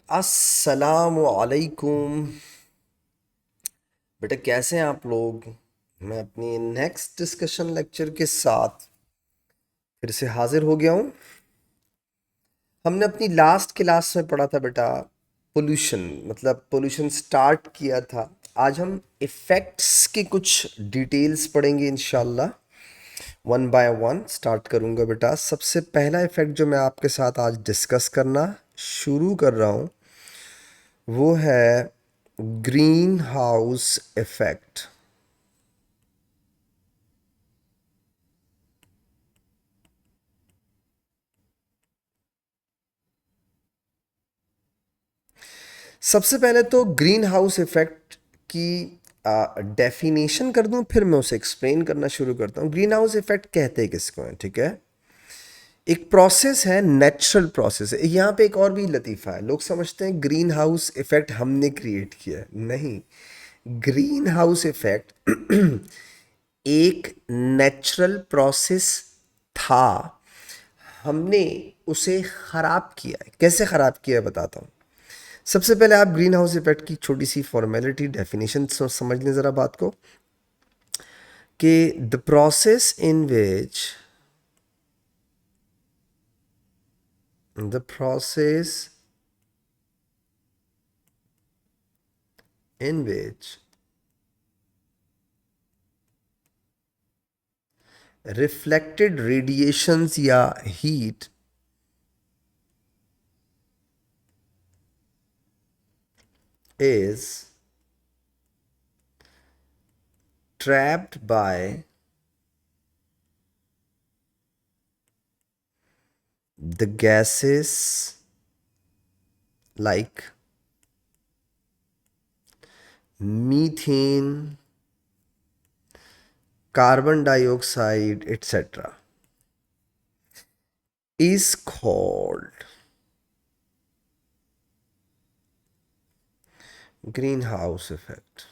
अस्सलामुअलैकुम। बेटा कैसे हैं आप लोग। मैं अपनी नेक्स्ट डिस्कशन लेक्चर के साथ फिर से हाजिर हो गया हूँ। हमने अपनी लास्ट क्लास में पढ़ा था बेटा पोल्यूशन, मतलब पोल्यूशन स्टार्ट किया था। आज हम इफ़ेक्ट्स के कुछ डिटेल्स पढ़ेंगे इंशाल्लाह। वन बाय वन स्टार्ट करूँगा बेटा। सबसे पहला इफ़ेक्ट जो मैं आपके साथ आज डिस्कस करना शुरू कर रहा हूँ वो है ग्रीन हाउस इफ़ेक्ट। सबसे पहले तो ग्रीन हाउस इफेक्ट की डेफिनेशन कर दूं, फिर मैं उसे एक्सप्लेन करना शुरू करता हूं। ग्रीन हाउस इफेक्ट कहते हैं किसको है, ठीक है। एक प्रोसेस है, नेचुरल प्रोसेस है। यहाँ पे एक और भी लतीफ़ा है। लोग समझते हैं ग्रीन हाउस इफेक्ट हमने क्रिएट किया है। नहीं, ग्रीन हाउस इफेक्ट एक नेचुरल प्रोसेस था, हमने उसे ख़राब किया है। कैसे ख़राब किया है बताता हूँ। सबसे पहले आप ग्रीन हाउस इफेक्ट की छोटी सी फॉर्मेलिटी डेफिनेशन समझ लें ज़रा बात को, कि the process in which the process in which reflected radiations या heat is trapped by the gases like methane, carbon dioxide, etc. is called greenhouse effect.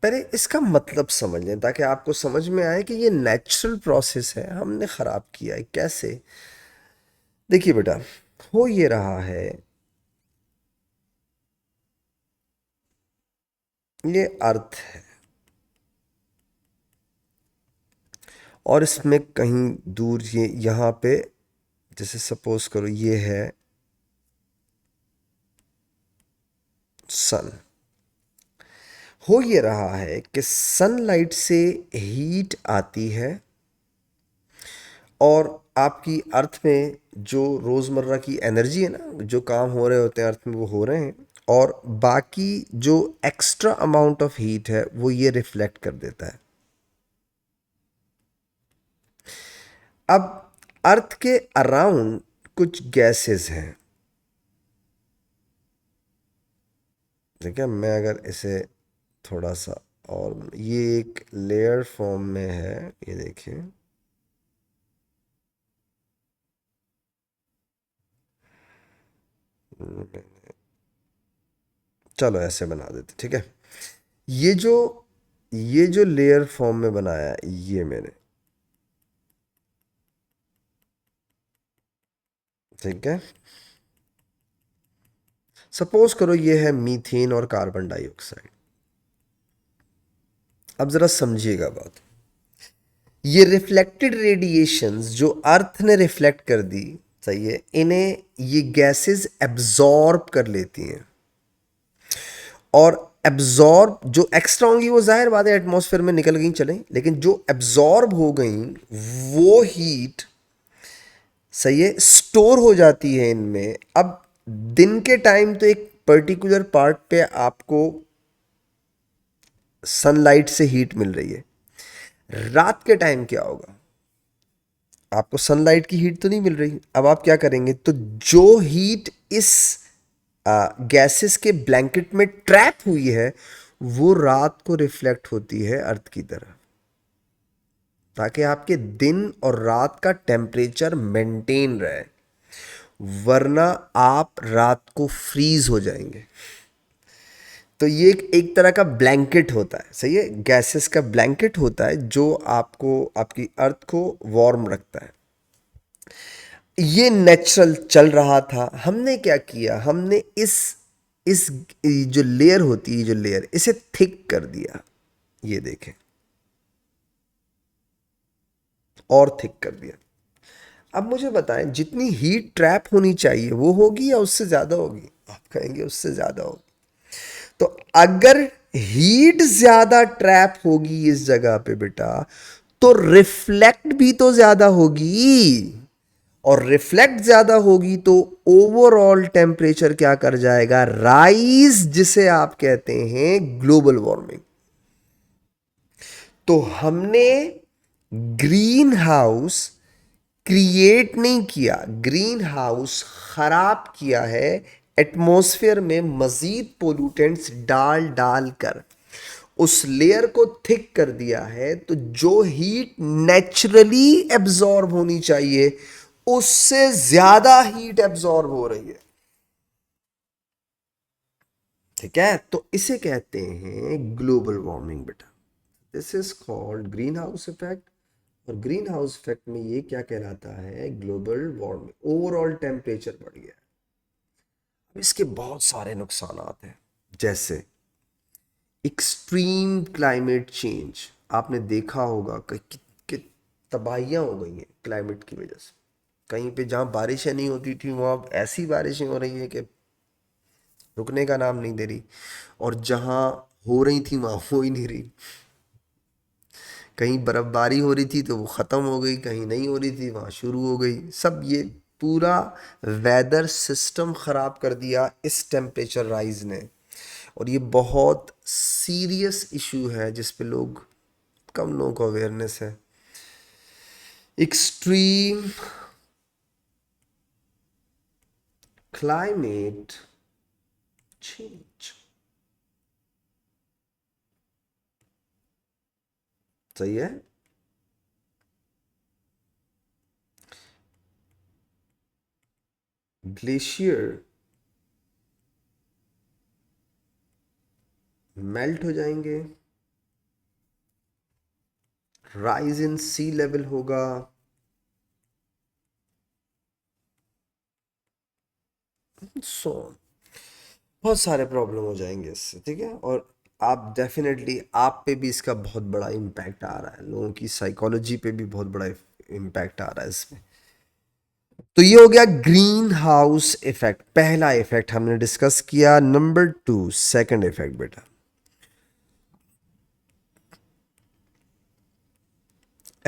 पहले इसका मतलब समझ लें ताकि आपको समझ में आए कि ये नेचुरल प्रोसेस है, हमने ख़राब किया है। कैसे? देखिए बेटा, हो ये रहा है, ये अर्थ है और इसमें कहीं दूर ये यहाँ पे, जैसे सपोज करो ये है सन। हो ये रहा है कि सनलाइट से हीट आती है और आपकी अर्थ में जो रोज़मर्रा की एनर्जी है ना, जो काम हो रहे होते हैं अर्थ में वो हो रहे हैं, और बाकी जो एक्स्ट्रा अमाउंट ऑफ हीट है वो ये रिफ्लेक्ट कर देता है। अब अर्थ के अराउंड कुछ गैसेस हैं, ठीक है। मैं अगर इसे थोड़ा सा, और ये एक लेयर फॉर्म में है, ये देखिए। चलो ऐसे बना देते, ठीक है। ये जो ये जो लेयर फॉर्म में बनाया है ये मैंने, ठीक है। सपोज करो ये है मीथेन और कार्बन डाइऑक्साइड। अब जरा समझिएगा बात। ये रिफ्लेक्टेड रेडिएशंस जो अर्थ ने रिफ्लेक्ट कर दी, सही है, इन्हें ये गैसेस एब्जॉर्ब कर लेती हैं। और एब्जॉर्ब जो एक्स्ट्रा होंगी वो जाहिर बात है एटमॉस्फेयर में निकल गई, चलें, लेकिन जो एब्जॉर्ब हो गई वो हीट, सही है, स्टोर हो जाती है इनमें। अब दिन के टाइम तो एक पर्टिकुलर पार्ट पे आपको सनलाइट से हीट मिल रही है। रात के टाइम क्या होगा, आपको सनलाइट की हीट तो नहीं मिल रही। अब आप क्या करेंगे, तो जो हीट इस गैसेस के ब्लैंकेट में ट्रैप हुई है वो रात को रिफ्लेक्ट होती है अर्थ की तरफ, ताकि आपके दिन और रात का टेम्परेचर मेंटेन रहे, वरना आप रात को फ्रीज हो जाएंगे। तो ये एक तरह का ब्लैंकेट होता है, सही है, गैसेस का ब्लैंकेट होता है जो आपको, आपकी अर्थ को वार्म रखता है। ये नेचुरल चल रहा था, हमने क्या किया, हमने इस जो लेयर होती है, जो लेयर, इसे थिक कर दिया, ये देखें, और थिक कर दिया। अब मुझे बताएं, जितनी हीट ट्रैप होनी चाहिए वो होगी या उससे ज़्यादा होगी? आप कहेंगे उससे ज़्यादा होगी। तो अगर हीट ज़्यादा ट्रैप होगी इस जगह पे बेटा, तो रिफ्लेक्ट भी तो ज़्यादा होगी, और रिफ्लेक्ट ज़्यादा होगी तो ओवरऑल टेम्परेचर क्या कर जाएगा, राइज, जिसे आप कहते हैं ग्लोबल वार्मिंग। तो हमने ग्रीन हाउस क्रिएट नहीं किया, ग्रीन हाउस खराब किया है एटमॉस्फेयर में मजीद पोल्यूटेंट्स डाल डाल कर, उस लेयर को थिक कर दिया है। तो जो हीट नेचुरली एब्जॉर्ब होनी चाहिए उससे ज्यादा हीट एब्जॉर्ब हो रही है, ठीक है। तो इसे कहते हैं ग्लोबल वार्मिंग बेटा। This is called green house effect. और ग्रीन हाउस इफेक्ट में ये क्या कहलाता है, ग्लोबल वार्मिंग, ओवरऑल टेम्परेचर बढ़ गया। अब इसके बहुत सारे नुकसान हैं, जैसे एक्सट्रीम क्लाइमेट चेंज। आपने देखा होगा कि तबाहियां हो गई हैं क्लाइमेट की वजह से। कहीं पे जहाँ बारिशें नहीं होती थी वहाँ ऐसी बारिशें हो रही हैं कि रुकने का नाम नहीं दे रही, और जहाँ हो रही थी वहाँ हो ही नहीं रही। कहीं बर्फबारी हो रही थी तो वो ख़त्म हो गई, कहीं नहीं हो रही थी वहाँ शुरू हो गई। सब ये पूरा वेदर सिस्टम ख़राब कर दिया इस टेम्परेचर राइज ने। और ये बहुत सीरियस इशू है जिस पे लोग, कम लोगों को अवेयरनेस है। एक्सट्रीम क्लाइमेट चेंज, सही है। ग्लेशियर मेल्ट हो जाएंगे, राइज इन सी लेवल होगा, सो बहुत सारे प्रॉब्लम हो जाएंगे इससे, ठीक है। और आप डेफिनेटली, आप पे भी इसका बहुत बड़ा इम्पैक्ट आ रहा है, लोगों की साइकोलॉजी पे भी बहुत बड़ा इम्पैक्ट आ रहा है इसमें। तो ये हो गया ग्रीन हाउस इफेक्ट, पहला इफेक्ट हमने डिस्कस किया। नंबर 2, सेकंड इफेक्ट बेटा,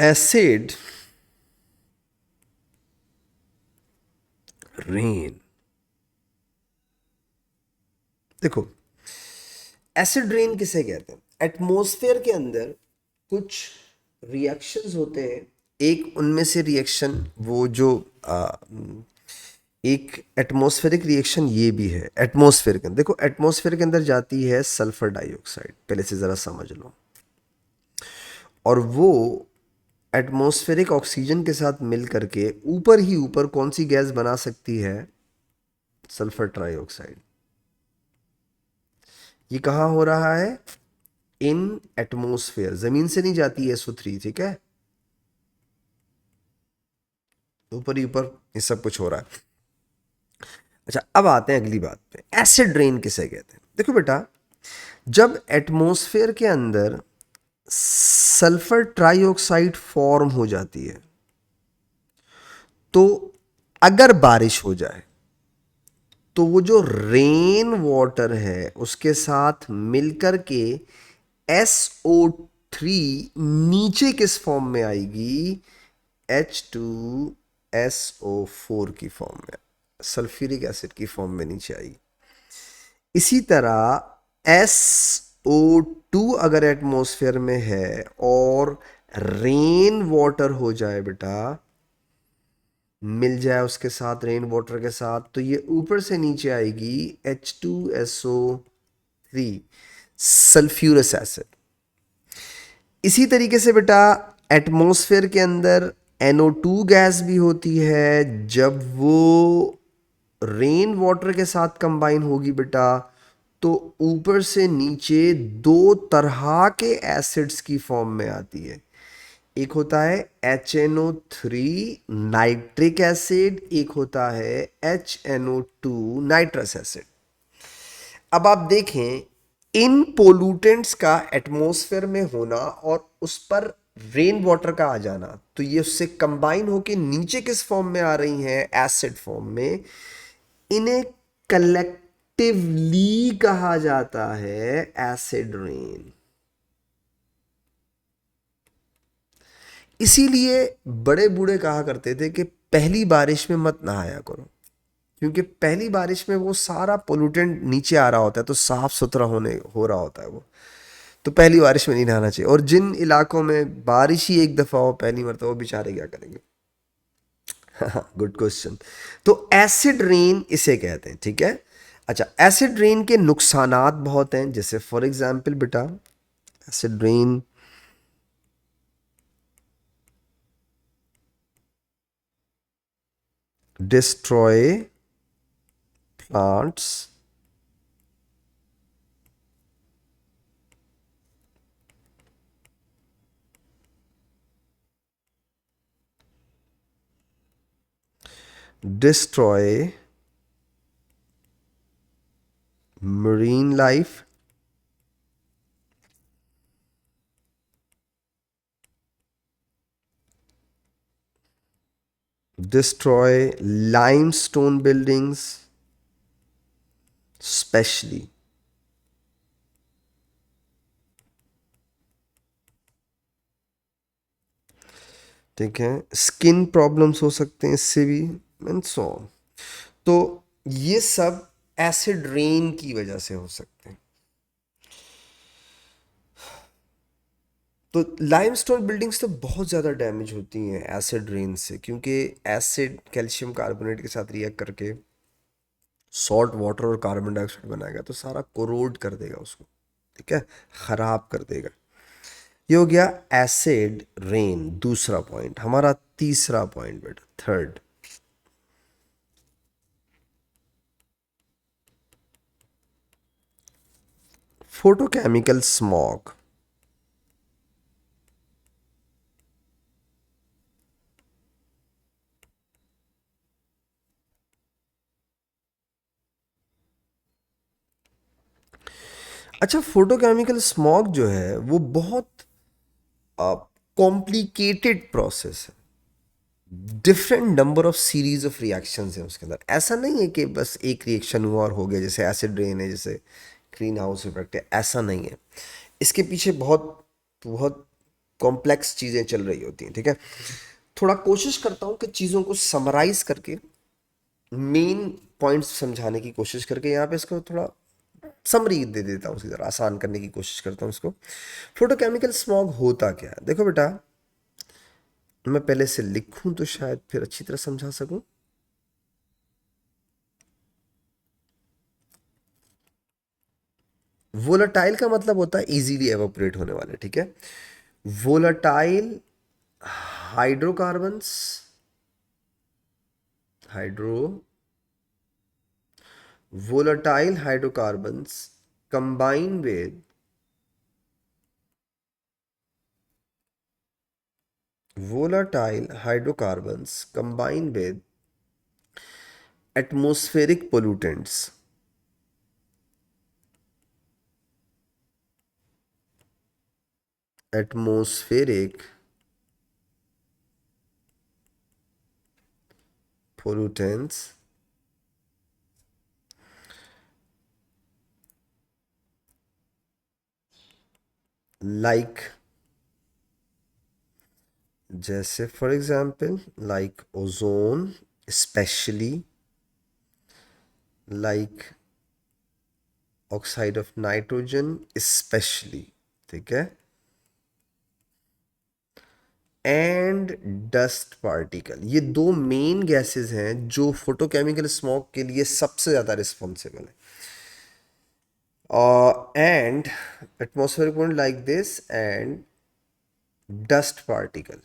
एसिड रेन। देखो, एसिड रेन किसे कहते हैं? एटमॉस्फेयर के अंदर कुछ रिएक्शंस होते हैं। एक उनमें से रिएक्शन, वो जो एक एटमॉस्फेरिक रिएक्शन ये भी है एटमॉस्फेयर के अंदर। देखो, एटमॉस्फेयर के अंदर जाती है सल्फर डाइऑक्साइड, पहले से ज़रा समझ लो, और वो एटमॉस्फेरिक ऑक्सीजन के साथ मिल करके ऊपर ही ऊपर कौन सी गैस बना सकती है, सल्फर ट्राइऑक्साइड। ये कहाँ हो रहा है, इन एटमॉस्फेयर, जमीन से नहीं जाती है SO3, ठीक है, ऊपर ही ऊपर ये सब कुछ हो रहा है। अच्छा, अब आते हैं अगली बात पे, एसिड रेन किसे कहते हैं। देखो बेटा, जब एटमॉस्फेयर के अंदर सल्फर ट्राइऑक्साइड फॉर्म हो जाती है, तो अगर बारिश हो जाए तो वो जो रेन वाटर है उसके साथ मिलकर के SO3 नीचे किस फॉर्म में आएगी, H2SO4 की फॉर्म में, सल्फ्यूरिक एसिड की फॉर्म में नीचे आएगी। इसी तरह SO2 अगर एटमॉस्फेयर में है और रेन वाटर हो जाए बेटा, मिल जाए उसके साथ, रेन वाटर के साथ, तो ये ऊपर से नीचे आएगी H2SO3, सल्फ्यूरस एसिड। इसी तरीके से बेटा, एटमॉस्फेयर के अंदर NO2 गैस भी होती है। जब वो रेन वाटर के साथ कंबाइन होगी बेटा, तो ऊपर से नीचे दो तरह के एसिड्स की फॉर्म में आती है। एक होता है HNO3 नाइट्रिक एसिड, एक होता है HNO2 नाइट्रस एसिड। अब आप देखें, इन पोल्यूटेंट्स का एटमॉस्फेयर में होना और उस पर रेन वाटर का आ जाना, तो ये उससे कंबाइन होके नीचे किस फॉर्म में आ रही हैं? एसिड फॉर्म में। इन्हें कलेक्टिवली कहा जाता है एसिड रेन। इसीलिए बड़े बूढ़े कहा करते थे कि पहली बारिश में मत नहाया करो, क्योंकि पहली बारिश में वो सारा पोल्यूटेंट नीचे आ रहा होता है, तो साफ सुथरा होने हो रहा होता है वो। तो पहली बारिश में नहीं नहाना चाहिए। और जिन इलाकों में बारिश ही एक दफ़ा हो पहली मरतबा, वो बेचारे क्या करेंगे? Good question. तो एसिड रेन इसे कहते हैं, ठीक है। अच्छा, एसिड रेन के नुकसानात बहुत हैं, जैसे फॉर एग्जांपल बेटा, acid rain destroy plants, destroy marine life, destroy limestone buildings, specially। ठीक है, स्किन प्रॉब्लम्स हो सकते हैं इससे भी, एंड सो ऑन। तो ये सब एसिड रेन की वजह से हो सकते हैं। तो लाइमस्टोन बिल्डिंग्स तो बहुत ज़्यादा डैमेज होती हैं एसिड रेन से, क्योंकि एसिड कैल्शियम कार्बोनेट के साथ रिएक्ट करके सॉल्ट वाटर और कार्बन डाइऑक्साइड बनाएगा, तो सारा कोरोड कर देगा उसको, ठीक है, ख़राब कर देगा। ये हो गया एसिड रेन। दूसरा पॉइंट, हमारा तीसरा पॉइंट बेटा, थर्ड, फोटोकेमिकल स्मॉग। अच्छा, फोटोकेमिकल स्मॉग जो है वो बहुत कॉम्प्लिकेटेड प्रोसेस है। Different number of series of reactions हैं उसके अंदर। ऐसा नहीं है कि बस एक रिएक्शन हुआ और हो गया, जैसे एसिड रेन है, जैसे ग्रीन हाउस इफेक्ट है, ऐसा नहीं है। इसके पीछे बहुत बहुत कॉम्प्लेक्स चीज़ें चल रही होती हैं, ठीक है। थोड़ा कोशिश करता हूँ कि चीज़ों को समराइज करके मेन पॉइंट्स समझाने की कोशिश करके यहाँ पे इसको थोड़ा समरी दे देता हूँ, उसकी ज़रा आसान करने की कोशिश करता हूँ इसको। फोटोकेमिकल स्मॉग होता क्या है? देखो बेटा, मैं पहले से लिखूं तो शायद फिर अच्छी तरह समझा सकूं। वोलाटाइल का मतलब होता है इजीली एवोपरेट होने वाले, ठीक है। Volatile hydrocarbons, hydro volatile hydrocarbons combine with volatile hydrocarbons combine with atmospheric pollutants, atmospheric pollutants like, जैसे for example like ozone, specially like oxide of nitrogen, specially, ठीक है, एंड डस्ट पार्टिकल। ये दो main gases हैं जो photochemical smoke के लिए सबसे ज़्यादा रिस्पॉन्सिबल है। And atmospheric point like this and dust particle,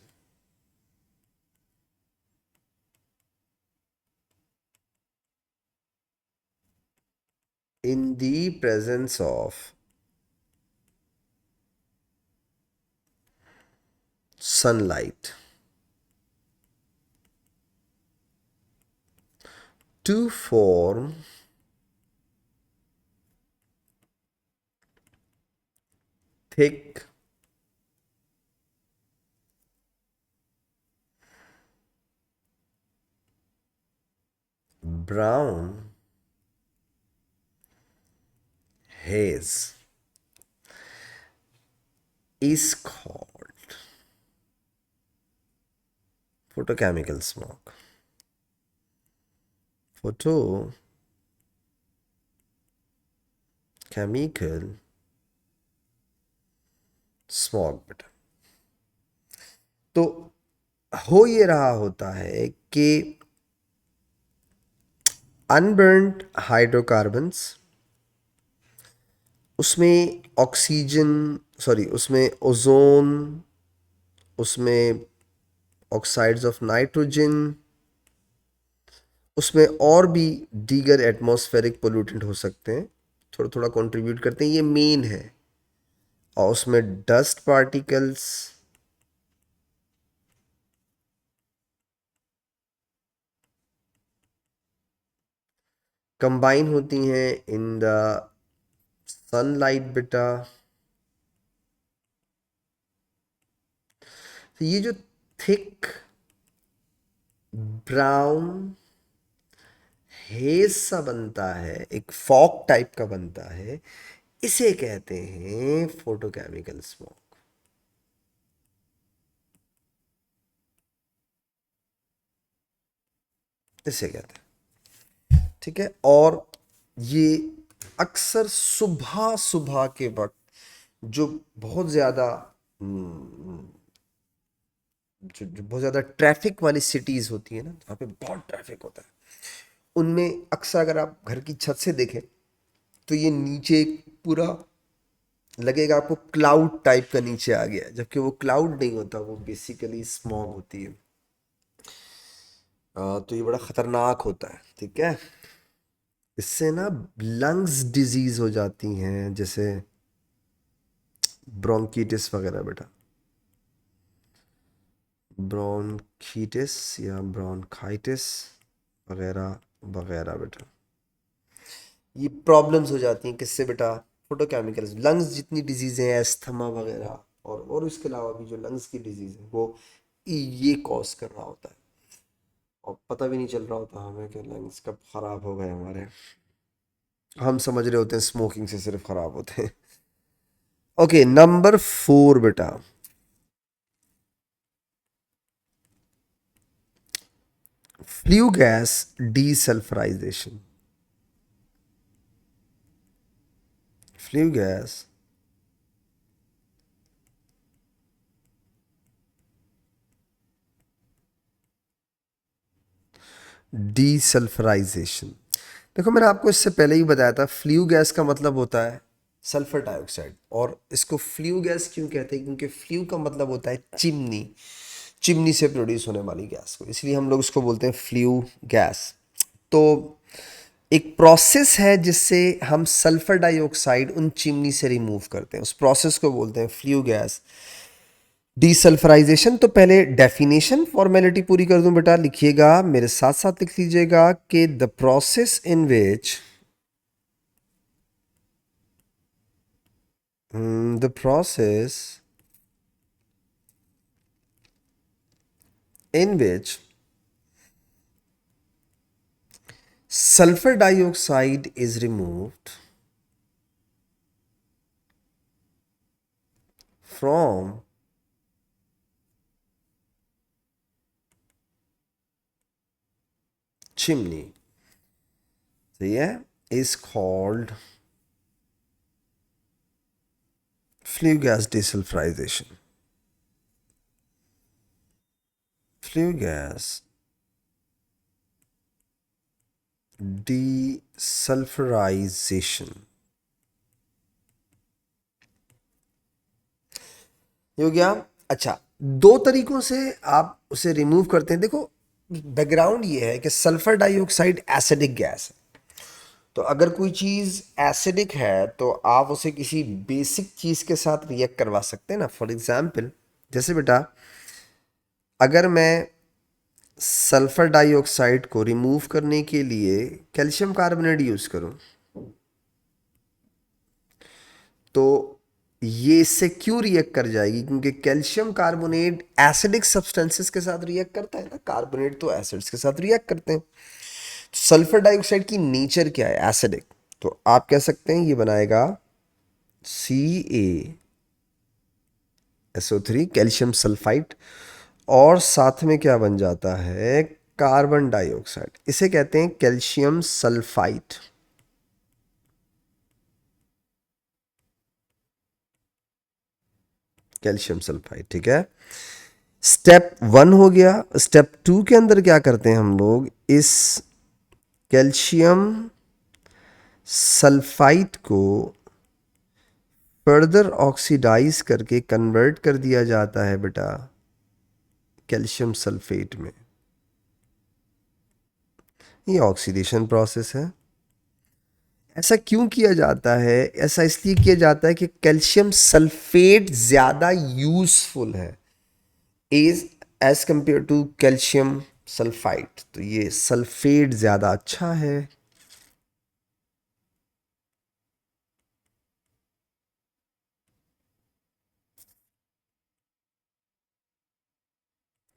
in the presence of sunlight to form thick brown haze is called photochemical smog. Photochemical smog बेटा। तो हो ये रहा होता है कि अनबर्न्ड हाइड्रोकार्बन्स, उसमें ऑक्सीजन, सॉरी, उसमें ओजोन, उसमें ऑक्साइड्स ऑफ नाइट्रोजन, उसमें और भी दीगर एटमॉस्फेरिक पोल्यूटेंट हो सकते हैं, थोड़ा थोड़ा कंट्रीब्यूट करते हैं, ये मेन है। और उसमें डस्ट पार्टिकल्स, कंबाइन होती हैं इन द सनलाइट बेटा। तो ये जो थिक ब्राउन हेज सा बनता है, एक फॉग टाइप का बनता है, इसे कहते हैं फोटोकेमिकल स्मोक। इसे कहते हैं, ठीक है। और ये अक्सर सुबह सुबह के वक्त जो बहुत ज़्यादा जो बहुत ज़्यादा ट्रैफिक वाली सिटीज़ होती है ना, जहाँ पे बहुत ट्रैफिक होता है, उनमें अक्सर अगर आप घर की छत से देखें तो ये नीचे पूरा लगेगा आपको क्लाउड टाइप का नीचे आ गया, जबकि वो क्लाउड नहीं होता, वो बेसिकली स्मॉग होती है। तो ये बड़ा ख़तरनाक होता है, ठीक है। इससे ना लंग्स डिजीज़ हो जाती हैं, जैसे ब्रोंकीटिस वगैरह बेटा, ब्रोंकीटिस या ब्रोंकाइटिस वगैरह वगैरह बेटा। ये प्रॉब्लम्स हो जाती हैं किससे बेटा? फोटोकेमिकल्स। लंग्स जितनी डिजीज़ हैं, एस्थमा वगैरह, और इसके अलावा भी जो लंग्स की डिजीज़ है वो ये कॉज कर रहा होता है, और पता भी नहीं चल रहा होता हमें कि लंग्स कब ख़राब हो गए हमारे। हम समझ रहे होते हैं स्मोकिंग से सिर्फ ख़राब होते हैं। ओके, नंबर 4 बेटा, flue gas desulphurisation. Flue gas desulphurisation. देखो, मैंने आपको इससे पहले ही बताया था, फ्लू गैस का मतलब होता है सल्फर डाइऑक्साइड। और इसको फ्लू गैस क्यों कहते हैं? क्योंकि फ्लू का मतलब होता है चिमनी, चिमनी से प्रोड्यूस होने वाली गैस को, इसलिए हम लोग इसको बोलते हैं फ्लू गैस। तो एक प्रोसेस है जिससे हम सल्फर डाइऑक्साइड उन चिमनी से रिमूव करते हैं, उस प्रोसेस को बोलते हैं फ्लू गैस डीसल्फराइजेशन। तो पहले डेफिनेशन फॉर्मेलिटी पूरी कर दूं बेटा, लिखिएगा मेरे साथ साथ, लिख लीजिएगा कि the process in which the process in which sulfur dioxide is removed from chimney, so yeah, is called flue gas desulfurization. Flue gas desulfurization ये हो गया। अच्छा, दो तरीकों से आप उसे रिमूव करते हैं। देखो, बैकग्राउंड ये है कि सल्फर डाइऑक्साइड एसिडिक गैस है, तो अगर कोई चीज़ एसिडिक है तो आप उसे किसी बेसिक चीज़ के साथ रिएक्ट करवा सकते हैं ना। फॉर एग्जाम्पल, जैसे बेटा अगर मैं सल्फर डाइऑक्साइड को रिमूव करने के लिए कैल्शियम कार्बोनेट यूज़ करूं, तो ये इससे क्यों रिएक्ट कर जाएगी? क्योंकि कैल्शियम कार्बोनेट एसिडिक सब्सटेंसेस के साथ रिएक्ट करता है ना, कार्बोनेट तो एसिड्स के साथ रिएक्ट करते हैं। सल्फर डाइऑक्साइड की नेचर क्या है? एसिडिक। तो आप कह सकते हैं ये बनाएगा CaSO3 कैल्शियम सल्फाइड, और साथ में क्या बन जाता है? Carbon dioxide. इसे कहते हैं कैल्शियम सल्फाइड। कैल्शियम सल्फाइड, ठीक है। स्टेप 1 हो गया। स्टेप 2 के अंदर क्या करते हैं हम लोग? इस कैल्शियम सल्फाइड को फर्दर ऑक्सीडाइज करके कन्वर्ट कर दिया जाता है बेटा कैल्शियम सल्फेट में। ये ऑक्सीडेशन प्रोसेस है। ऐसा क्यों किया जाता है? ऐसा इसलिए किया जाता है कि कैल्शियम सल्फेट ज़्यादा यूजफुल है is as compare to calcium sulphide. तो ये सल्फेट ज़्यादा अच्छा है।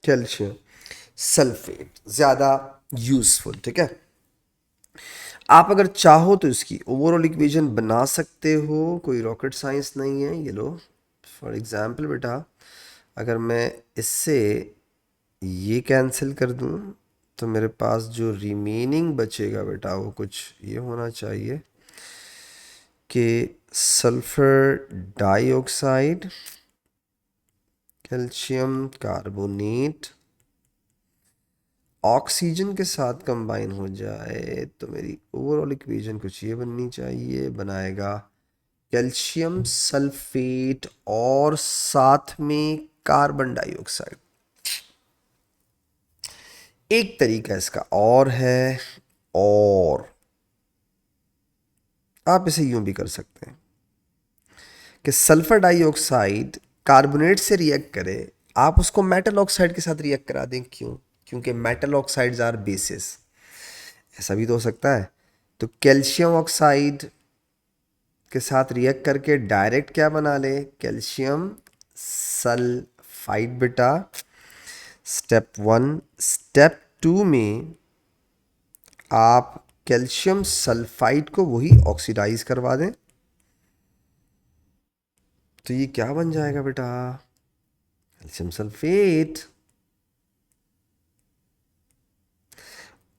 कैल्शियम सल्फेट ज़्यादा यूजफुल, ठीक है। आप अगर चाहो तो इसकी ओवरऑल इक्वेशन बना सकते हो, कोई रॉकेट साइंस नहीं है। ये लो फॉर एग्जांपल बेटा, अगर मैं इससे ये कैंसिल कर दूं तो मेरे पास जो रिमेनिंग बचेगा बेटा वो कुछ ये होना चाहिए कि sulphur dioxide calcium carbonate oxygen के साथ कंबाइन हो जाए तो मेरी ओवरऑल इक्वेशन कुछ ये बननी चाहिए। बनाएगा कैल्शियम सल्फेट और साथ में कार्बन डाइऑक्साइड। एक तरीका इसका और है, और आप इसे यूं भी कर सकते हैं कि सल्फर डाइऑक्साइड कार्बोनेट से रिएक्ट करे, आप उसको मेटल ऑक्साइड के साथ रिएक्ट करा दें। क्यों? क्योंकि मेटल ऑक्साइड्स आर बेसिस। ऐसा भी तो हो सकता है। तो कैल्शियम ऑक्साइड के साथ रिएक्ट करके डायरेक्ट क्या बना ले? कैल्शियम सल्फाइड बेटा, स्टेप 1। स्टेप 2 में आप कैल्शियम सल्फाइड को वही ऑक्सीडाइज करवा दें, तो ये क्या बन जाएगा बेटा? Calcium sulphate.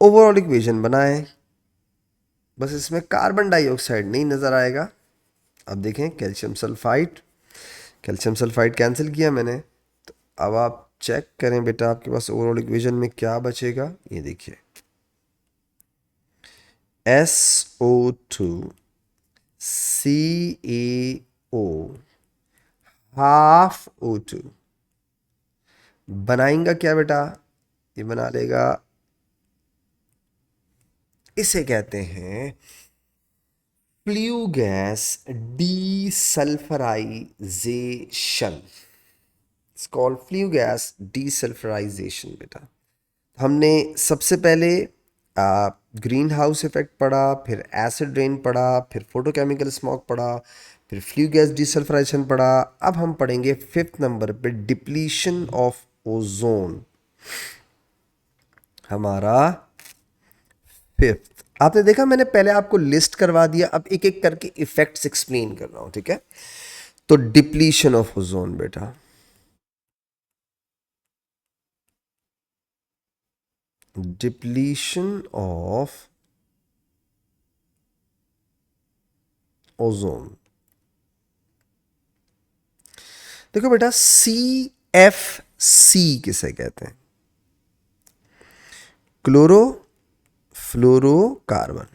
ओवरऑल इक्वेशन बनाए, बस इसमें कार्बन डाइऑक्साइड नहीं नज़र आएगा। अब देखें कैल्शियम सल्फाइड कैंसिल किया मैंने, तो अब आप चेक करें बेटा आपके पास ओवरऑल इक्वेशन में क्या बचेगा। ये देखिए SO2 CaO हाफ O2 बनाएंगा क्या बेटा? ये बना लेगा, इसे कहते हैं flue gas desulphurisation. It's called flue gas desulphurisation बेटा। हमने सबसे पहले ग्रीन हाउस इफेक्ट पढ़ा, फिर एसिड रेन पढ़ा, फिर फोटोकेमिकल स्मॉग पढ़ा, फिर फ्लू गैस डीसल्फराइजेशन पढ़ा। अब हम पढ़ेंगे 5th नंबर पे डिप्लीशन ऑफ ओजोन, हमारा 5th। आपने देखा मैंने पहले आपको लिस्ट करवा दिया, अब एक एक करके इफेक्ट्स एक्सप्लेन कर रहा हूं, ठीक है। तो डिप्लीशन ऑफ ओजोन बेटा, डिप्लीशन ऑफ ओजोन। देखो बेटा CFC किसे कहते हैं? Chloro fluorocarbon.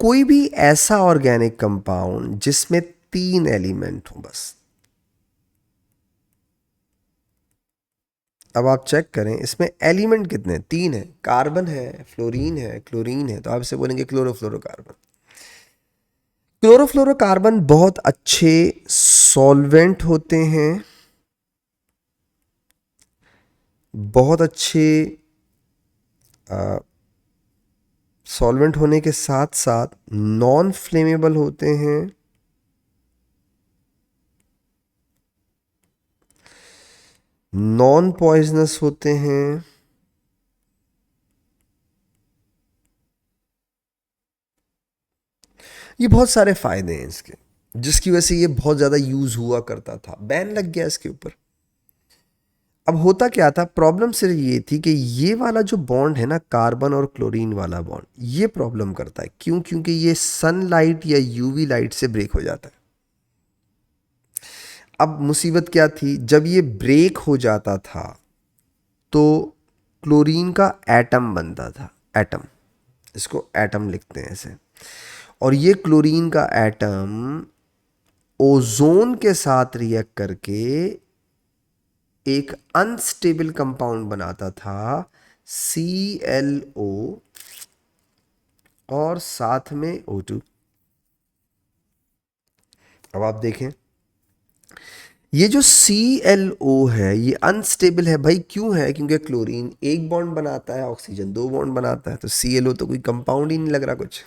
कोई भी ऐसा ऑर्गेनिक कंपाउंड जिसमें 3 एलिमेंट हो बस। अब आप चेक करें इसमें एलिमेंट कितने हैं? 3 है। कार्बन है, फ्लोरीन है, क्लोरीन है, तो आप इसे बोलेंगे क्लोरोफ्लोरोकार्बन। क्लोरोफ्लोरोकार्बन बहुत अच्छे सॉल्वेंट होते हैं, बहुत अच्छे सॉल्वेंट होने के साथ साथ नॉन फ्लेमेबल होते हैं, नॉन पॉइजनस होते हैं, ये बहुत सारे फायदे हैं इसके, जिसकी वजह से ये बहुत ज़्यादा यूज़ हुआ करता था, बैन लग गया इसके ऊपर। अब होता क्या था, प्रॉब्लम सिर्फ ये थी कि ये वाला जो बॉन्ड है ना, कार्बन और क्लोरीन वाला बॉन्ड, ये प्रॉब्लम करता है। क्यों? क्योंकि ये सनलाइट या यूवी लाइट से ब्रेक हो जाता है। अब मुसीबत क्या थी, जब ये ब्रेक हो जाता था तो क्लोरीन का एटम बनता था, एटम, इसको एटम लिखते हैं ऐसे, और ये क्लोरीन का एटम ओजोन के साथ रिएक्ट करके एक अनस्टेबल कंपाउंड बनाता था, ClO, और साथ में O2। अब आप देखें, ये जो ClO है ये अनस्टेबल है भाई। क्यों है? क्योंकि क्लोरीन एक बॉन्ड बनाता है, ऑक्सीजन दो बॉन्ड बनाता है, तो ClO तो कोई कंपाउंड ही नहीं लग रहा कुछ।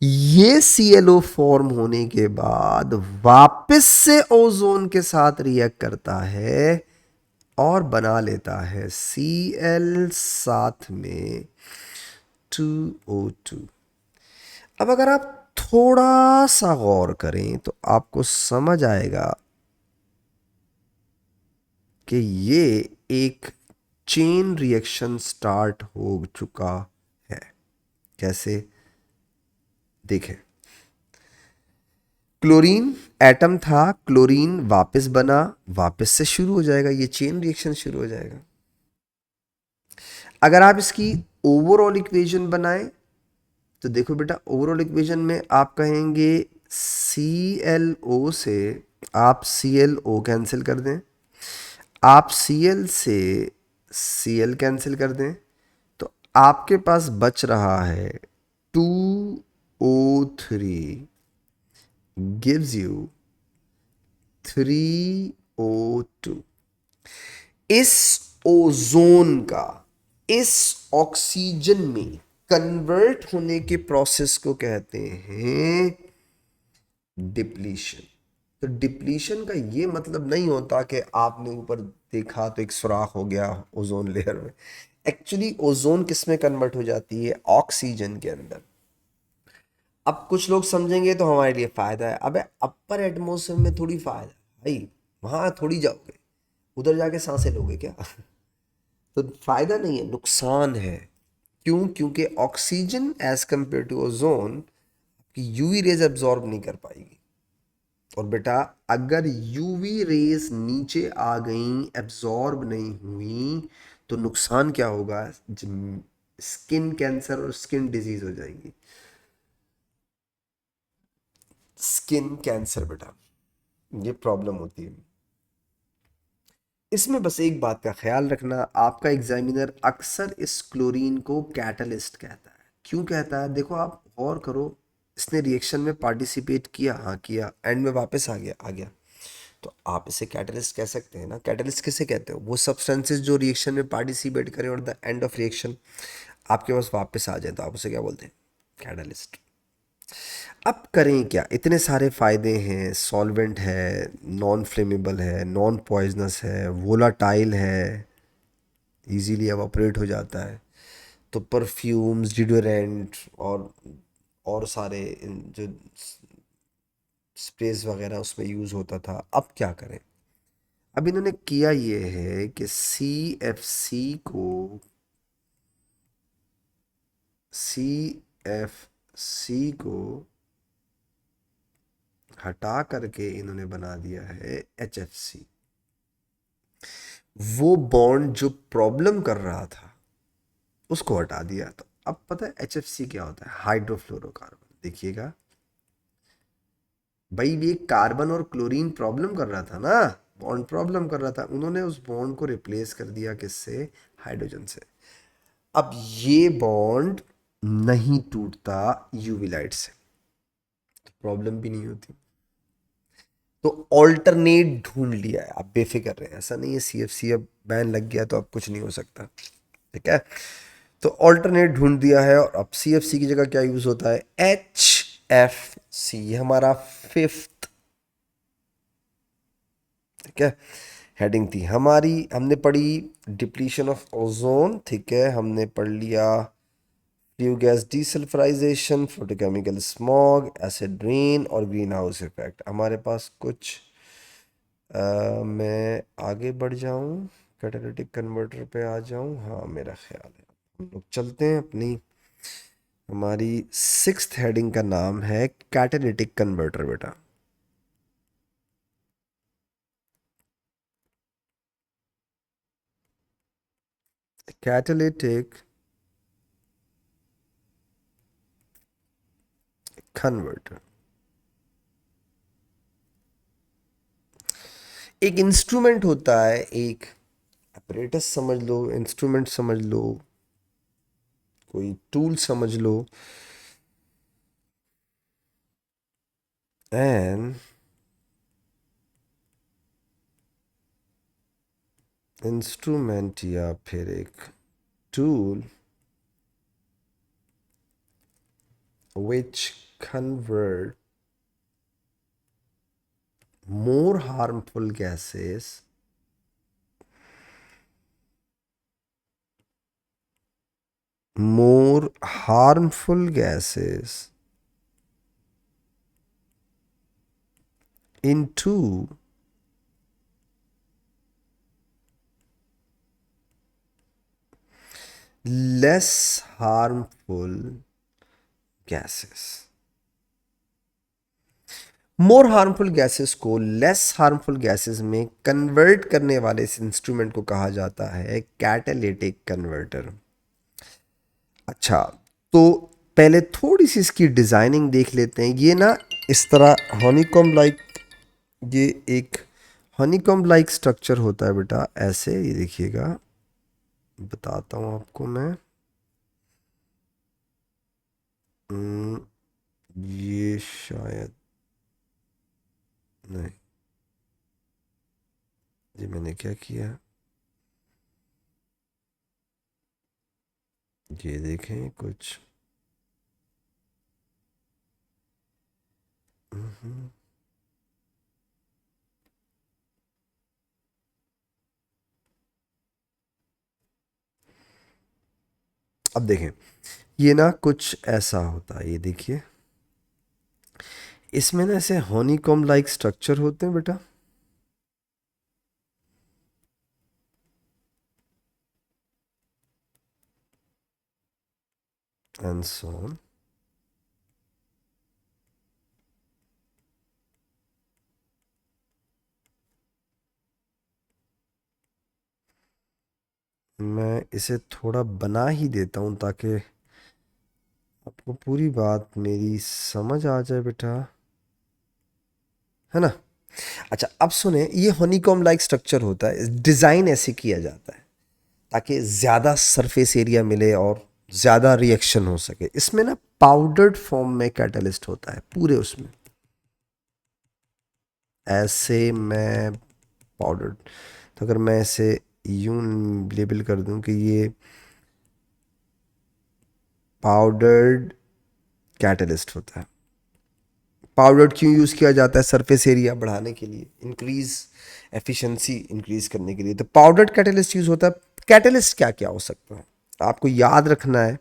ये ClO फॉर्म होने के बाद वापस से ओजोन के साथ रिएक्ट करता है और बना लेता है Cl साथ में 2O2। अब अगर आप थोड़ा सा गौर करें तो आपको समझ आएगा कि ये एक चेन रिएक्शन स्टार्ट हो चुका है। कैसे? देखें, क्लोरीन एटम था, क्लोरीन वापस बना, वापस से शुरू हो जाएगा, ये चेन रिएक्शन शुरू हो जाएगा। अगर आप इसकी ओवरऑल इक्वेशन बनाएं तो देखो बेटा, ओवरऑल इक्वेशन में आप कहेंगे ClO से आप ClO कैंसिल कर दें, आप Cl से Cl कैंसिल कर दें, तो आपके पास बच रहा है 2O3 gives you 3O2। इस ओजोन का इस ऑक्सीजन में कन्वर्ट होने के प्रोसेस को कहते हैं डिप्लीशन। तो डिप्लीशन का ये मतलब नहीं होता कि आपने ऊपर देखा तो एक सुराख हो गया ओजोन लेयर में। एक्चुअली ओजोन किस में कन्वर्ट हो जाती है? ऑक्सीजन के अंदर। अब कुछ लोग समझेंगे तो हमारे लिए फायदा है, अबे अपर एटमोसफेयर में थोड़ी फायदा है भाई, वहां थोड़ी जाओगे, उधर जाके सांसें लोगे क्या? तो फायदा नहीं है, नुकसान है। क्यों? क्योंकि oxygen as compare to ozone की यूवी रेज एब्जॉर्ब नहीं कर पाएगी। और बेटा, अगर यूवी रेज नीचे आ गई, एब्जॉर्ब नहीं हुई, तो नुकसान क्या होगा? स्किन कैंसर और स्किन डिजीज हो जाएगी। स्किन कैंसर बेटा, ये प्रॉब्लम होती है। इसमें बस एक बात का ख्याल रखना, आपका एग्जामिनर अक्सर इस क्लोरीन को कैटलिस्ट कहता है। क्यों कहता है? देखो आप गौर करो, इसने रिएक्शन में पार्टिसिपेट किया, हाँ किया, एंड में वापस आ गया, तो आप इसे कैटलिस्ट कह सकते हैं ना। कैटलिस्ट किसे कहते हो? वो सब्सटेंसेस जो रिएक्शन में पार्टिसिपेट करें और द एंड ऑफ रिएक्शन आपके पास वापस आ जाए, तो आप उसे क्या बोलते हैं? कैटलिस्ट। अब करें क्या? इतने सारे फ़ायदे हैं, सॉल्वेंट है, नॉन फ्लेमेबल है, नॉन पॉइजनस है, वोलाटाइल है, इजीली एवापोरेट हो जाता है, तो परफ्यूम्स, डिओड्रेंट और सारे जो स्प्रेज वगैरह उसमें यूज़ होता था। अब क्या करें? अब इन्होंने किया ये है कि सी एफ सी को हटा करके इन्होंने बना दिया है HFC। वो बॉन्ड जो प्रॉब्लम कर रहा था उसको हटा दिया। तो अब पता है HFC क्या होता है? हाइड्रोफ्लोरोकार्बन। देखिएगा भाई, ये कार्बन और क्लोरीन प्रॉब्लम कर रहा था ना, बॉन्ड प्रॉब्लम कर रहा था, उन्होंने उस बॉन्ड को रिप्लेस कर दिया किससे? हाइड्रोजन से। अब ये बॉन्ड नहीं टूटता यूवी लाइट से। प्रॉब्लम भी नहीं होती। तो ऑल्टरनेट ढूंढ लिया है, आप बेफिक्र रहे हैं, ऐसा नहीं है CFC अब बैन लग गया तो अब कुछ नहीं हो सकता, ठीक है। तो ऑल्टरनेट ढूंढ दिया है, और अब CFC की जगह क्या यूज होता है, HFC, ये हमारा फिफ्थ, ठीक है, हेडिंग थी हमारी। हमने पढ़ी डिप्लीशन ऑफ ओजोन, ठीक है, हमने पढ़ लिया flue gas desulphurisation, photochemical smog, acid rain और ग्रीन हाउस इफेक्ट। हमारे पास कुछ मैं आगे बढ़ जाऊं, कैटालिटिक कन्वर्टर पे आ जाऊं, हाँ मेरा ख्याल है हम लोग चलते हैं अपनी, हमारी सिक्स्थ हेडिंग का नाम है कैटालिटिक कन्वर्टर बेटा। कैटालिटिक कन्वर्टर एक इंस्ट्रूमेंट होता है, एक अपरेटस समझ लो, इंस्ट्रूमेंट समझ लो, कोई टूल समझ लो, एन इंस्ट्रूमेंट या फिर एक tool which convert more harmful gases more harmful gases into less harmful gases। More harmful gases को लेस हार्मफुल गैसेस में कन्वर्ट करने वाले इस इंस्ट्रूमेंट को कहा जाता है कैटालिटिक कन्वर्टर। अच्छा, तो पहले थोड़ी सी इसकी डिज़ाइनिंग देख लेते हैं। ये ना इस तरह हनीकॉम्ब लाइक, ये एक हनीकॉम्ब लाइक स्ट्रक्चर होता है बेटा, ऐसे ये देखिएगा, बताता हूँ आपको मैं। हम्म, ये शायद नहीं, ये मैंने क्या किया, ये देखें कुछ, हम्म, अब देखें, ये ना कुछ ऐसा होता है, ये देखिए, इसमें ना ऐसे हनीकॉम्ब लाइक स्ट्रक्चर होते हैं बेटा, एंड सो ऑन। मैं इसे थोड़ा बना ही देता हूँ ताकि आपको पूरी बात मेरी समझ आ जाए बेटा, है ना। अच्छा, अब सुने, ये हनीकॉम्ब लाइक स्ट्रक्चर होता है, डिज़ाइन ऐसे किया जाता है ताकि ज़्यादा सरफेस एरिया मिले और ज़्यादा रिएक्शन हो सके। इसमें ना पाउडर्ड फॉर्म में कैटलिस्ट होता है पूरे उसमें, ऐसे मैं पाउडर्ड, तो अगर मैं ऐसे यूं लेबल कर दूं कि ये पाउडर्ड कैटलिस्ट होता है। पाउडर क्यों यूज़ किया जाता है, सरफेस एरिया बढ़ाने के लिए, इंक्रीज एफिशिएंसी इंक्रीज करने के लिए, तो पाउडर्ड कैटलिस्ट यूज़ होता है। कैटलिस्ट क्या क्या हो सकता है आपको याद रखना है,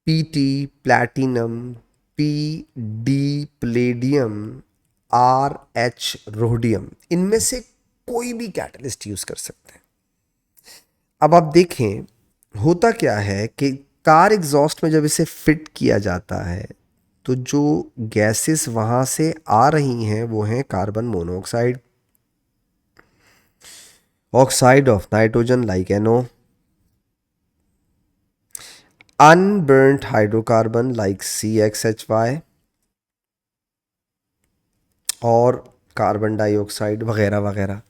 PT platinum, PD Palladium, RH rhodium, इनमें से कोई भी कैटलिस्ट यूज़ कर सकते हैं। अब आप देखें होता क्या है कि कार एग्जॉस्ट में जब इसे फिट किया जाता है तो जो गैसेस वहाँ से आ रही हैं वो हैं carbon monoxide, oxide of nitrogen like NO, unburned hydrocarbon like CXHY, और कार्बन डाइऑक्साइड वगैरह वगैरह।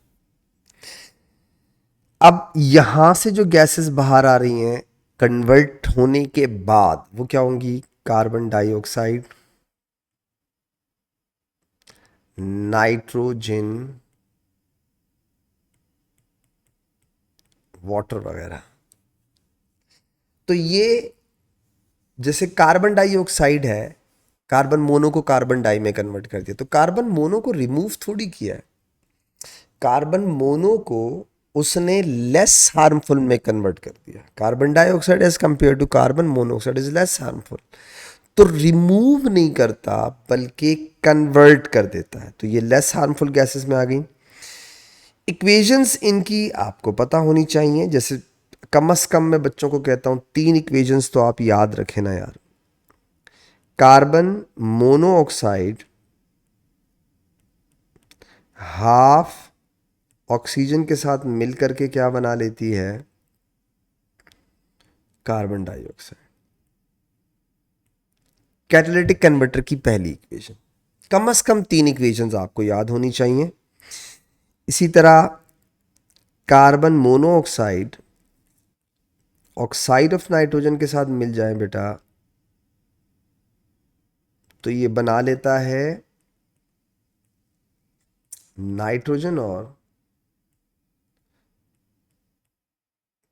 अब यहाँ से जो गैसेस बाहर आ रही हैं कन्वर्ट होने के बाद वो क्या होंगी, कार्बन डाइऑक्साइड नाइट्रोजन, वाटर वगैरह। तो ये जैसे कार्बन डाइऑक्साइड है, कार्बन मोनो को कार्बन डाई में कन्वर्ट कर दिया, तो कार्बन मोनो को रिमूव थोड़ी किया है, कार्बन मोनो को उसने लेस हार्मफुल में कन्वर्ट कर दिया। Carbon dioxide as compare to carbon monoxide is less harmful. तो रिमूव नहीं करता बल्कि कन्वर्ट कर देता है, तो ये लेस हार्मफुल गैसेस में आ गई। इक्वेशंस इनकी आपको पता होनी चाहिए, जैसे कम से कम मैं बच्चों को कहता हूं 3 इक्वेशंस तो आप याद रखें ना यार। कार्बन मोनोऑक्साइड हाफ ऑक्सीजन के साथ मिलकर के क्या बना लेती है, कार्बन डाइऑक्साइड। कैटालिटिक कन्वर्टर की पहली इक्वेशन, कम से कम 3 इक्वेशंस आपको याद होनी चाहिए। इसी तरह carbon monoxide oxide of nitrogen के साथ मिल जाए बेटा, तो ये बना लेता है नाइट्रोजन और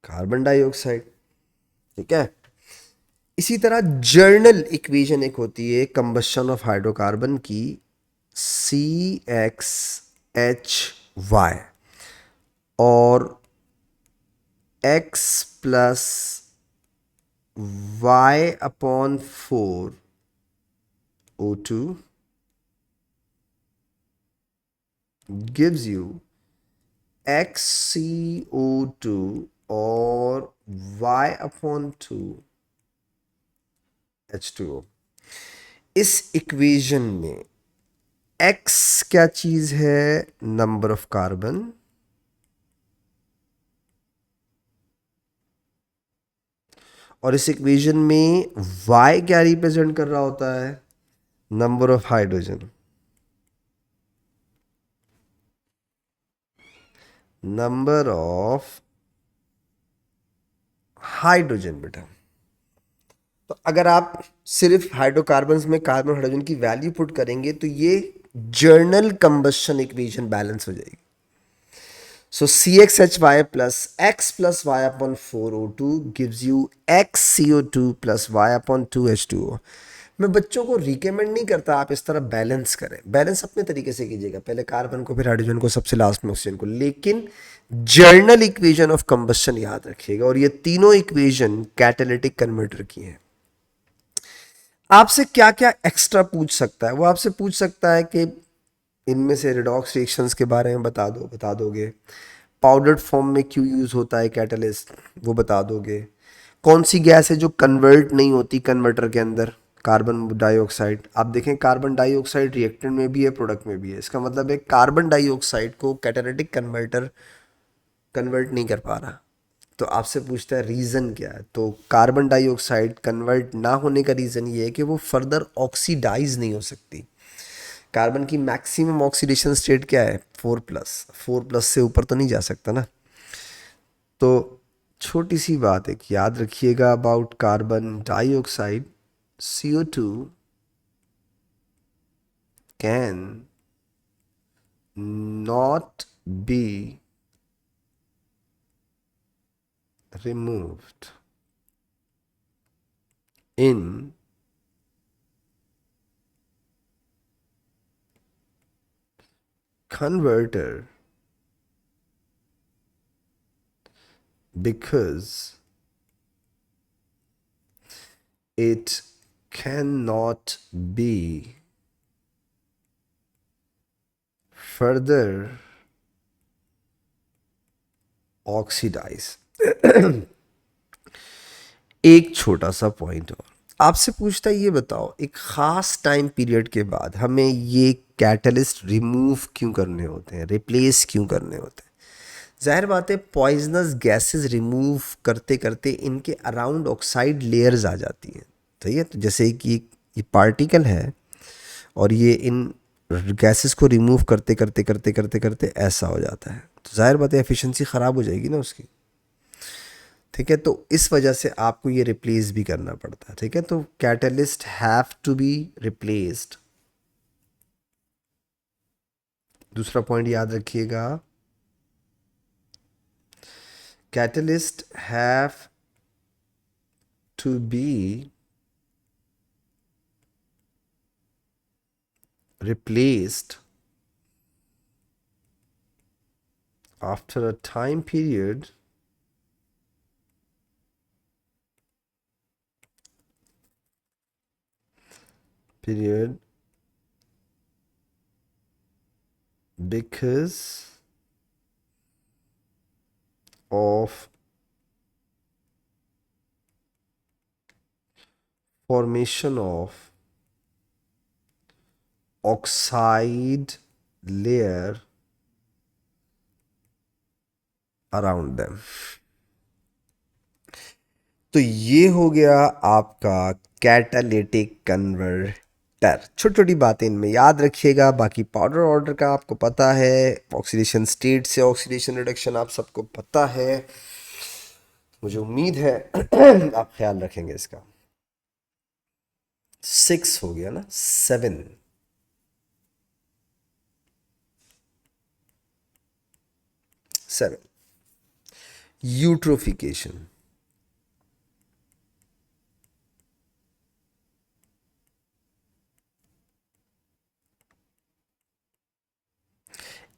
कार्बन डाइऑक्साइड। ठीक है। इसी तरह जर्नल इक्वेशन एक होती है कंबशन ऑफ हाइड्रोकार्बन की, CXHY, और X plus Y upon 4 O2 gives you XCO2 और Y अपॉन 2 H2O। इस इक्वेशन में X क्या चीज है, नंबर ऑफ कार्बन, और इस इक्वेशन में Y क्या रिप्रेजेंट कर रहा होता है, number of hydrogen. Number of hydrogen बेटा। तो अगर आप सिर्फ हाइड्रोकार्बन्स में कार्बन हाइड्रोजन की वैल्यू पुट करेंगे तो ये जर्नल कंबशन इक्वेशन बैलेंस हो जाएगी। सो CXHY plus X plus Y upon 4O2 gives you XCO2 plus Y upon 2H2O। मैं बच्चों को रिकमेंड नहीं करता आप इस तरह बैलेंस करें, बैलेंस अपने तरीके से कीजिएगा, पहले कार्बन को फिर हाइड्रोजन को सबसे लास्ट में ऑक्सीजन को, लेकिन जर्नल इक्वेशन ऑफ कंबशन याद रखिएगा। और ये तीनों इक्वेशन कैटालिटिक कन्वर्टर की हैं। आपसे क्या क्या एक्स्ट्रा पूछ सकता है, वो आपसे पूछ सकता है कि इनमें से रिडॉक्स रिएक्शंस के बारे में बता दोगे, पाउडर्ड फॉर्म में क्यों यूज़ होता है कैटलिस्ट, वो बता दोगे, कौन सी गैस है जो कन्वर्ट नहीं होती कन्वर्टर के अंदर, कार्बन डाइऑक्साइड। आप देखें कार्बन डाइऑक्साइड रिएक्टेंट में भी है, प्रोडक्ट में भी है, इसका मतलब है कार्बन डाइऑक्साइड को कैटालिटिक कन्वर्टर कन्वर्ट नहीं कर पा रहा। तो आपसे पूछता है रीज़न क्या है, तो कार्बन डाइऑक्साइड कन्वर्ट ना होने का रीज़न ये है कि वो फर्दर ऑक्सीडाइज नहीं हो सकती। कार्बन की मैक्सिमम ऑक्सीडेशन स्टेट क्या है, 4+, 4+ से ऊपर तो नहीं जा सकता ना। तो छोटी सी बात एक याद रखिएगा about carbon dioxide, CO2 can not be removed in converter because it cannot be further oxidized। एक छोटा सा पॉइंट और आपसे पूछता है, ये बताओ एक ख़ास टाइम पीरियड के बाद हमें ये कैटलिस्ट रिमूव क्यों करने होते हैं, रिप्लेस क्यों करने होते हैं। जाहिर बात है पॉइजनस गैसेस रिमूव करते करते इनके अराउंड ऑक्साइड लेयर्स आ जाती हैं। सही है, तो जैसे कि ये पार्टिकल है और ये इन गैसेस को रिमूव करते करते करते करते करते ऐसा हो जाता है, तो जाहिर बात है एफिशिएंसी ख़राब हो जाएगी ना उसकी। ठीक है, तो इस वजह से आपको ये रिप्लेस भी करना पड़ता है। ठीक है, तो catalyst have to be replaced दूसरा पॉइंट याद रखिएगा, catalyst have to be replaced after a time period because of formation of oxide layer around them। तो ये हो गया आपका कैटालिटिक कन्वर्टर। छोटी छोटी बातें इनमें याद रखिएगा। बाकी पाउडर ऑर्डर का आपको पता है, ऑक्सीडेशन स्टेट से ऑक्सीडेशन रिडक्शन आप सबको पता है। मुझे उम्मीद है आप ख्याल रखेंगे इसका। 6 हो गया ना, 7। 7 यूट्रोफिकेशन।